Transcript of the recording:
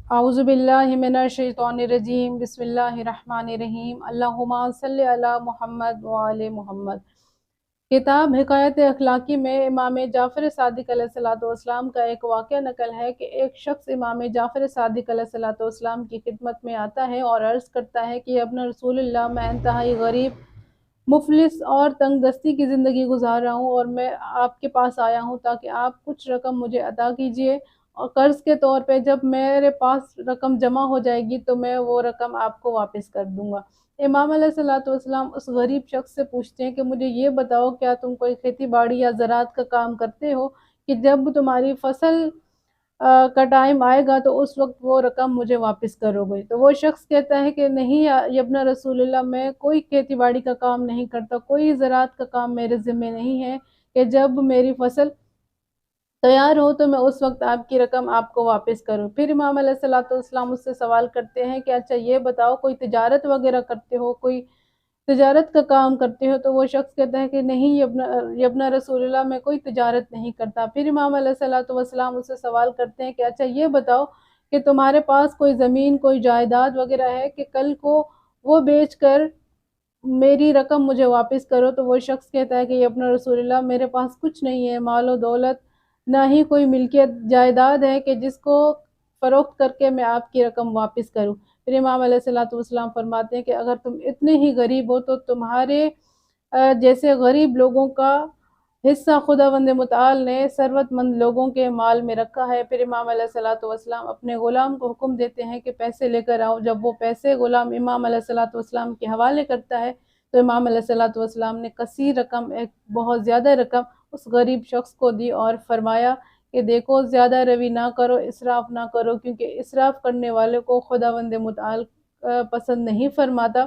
اعوذ باللہ من الشیطان الرجیم بسم اللہ الرحمن الرحیم اللہم صلی علی محمد وعلی محمد۔ کتاب حکایت اخلاقی میں امام جعفر صادق علیہ السلام کا ایک واقعہ نقل ہے کہ ایک شخص امام جعفر صادق علیہ السلام کی خدمت میں آتا ہے اور عرض کرتا ہے کہ ابن رسول اللہ، میں انتہائی غریب، مفلس اور تنگ دستی کی زندگی گزار رہا ہوں، اور میں آپ کے پاس آیا ہوں تاکہ آپ کچھ رقم مجھے عطا کیجیے، اور قرض کے طور پہ جب میرے پاس رقم جمع ہو جائے گی تو میں وہ رقم آپ کو واپس کر دوں گا۔ امام علیہ السلام اس غریب شخص سے پوچھتے ہیں کہ مجھے یہ بتاؤ، کیا تم کوئی کھیتی باڑی یا زراعت کا کام کرتے ہو کہ جب تمہاری فصل کا ٹائم آئے گا تو اس وقت وہ رقم مجھے واپس کرو گے؟ تو وہ شخص کہتا ہے کہ نہیں یا ابن رسول اللہ، میں کوئی کھیتی باڑی کا کام نہیں کرتا، کوئی زراعت کا کام میرے ذمہ نہیں ہے کہ جب میری فصل تیار ہو تو میں اس وقت آپ کی رقم آپ کو واپس کروں۔ پھر امام علیہ السلام اس سے سوال کرتے ہیں کہ اچھا یہ بتاؤ، کوئی تجارت وغیرہ کرتے ہو، کوئی تجارت کا کام کرتے ہو؟ تو وہ شخص کہتا ہے کہ نہیں یا ابن رسول اللہ، میں کوئی تجارت نہیں کرتا۔ پھر امام علیہ السلام اس سے سوال کرتے ہیں کہ اچھا یہ بتاؤ کہ تمہارے پاس کوئی زمین، کوئی جائیداد وغیرہ ہے کہ کل کو وہ بیچ کر میری رقم مجھے واپس کرو؟ تو وہ شخص کہتا ہے کہ یہ اپنا رسول اللہ، میرے پاس کچھ نہیں ہے، مال و دولت نہ ہی کوئی ملکیت جائیداد ہے کہ جس کو فروخت کر کے میں آپ کی رقم واپس کروں۔ پھر امام علیہ السلام فرماتے ہیں کہ اگر تم اتنے ہی غریب ہو تو تمہارے جیسے غریب لوگوں کا حصہ خداوند متعال نے ثروت مند لوگوں کے مال میں رکھا ہے۔ پھر امام علیہ السلام اپنے غلام کو حکم دیتے ہیں کہ پیسے لے کر آؤ۔ جب وہ پیسے غلام امام علیہ السلام کے حوالے کرتا ہے تو امام علیہ السلام نے کثیر رقم، ایک بہت زیادہ رقم اس غریب شخص کو دی اور فرمایا کہ دیکھو، زیادہ روی نہ کرو، اسراف نہ کرو، کیونکہ اسراف کرنے والے کو خداوند متعال پسند نہیں فرماتا۔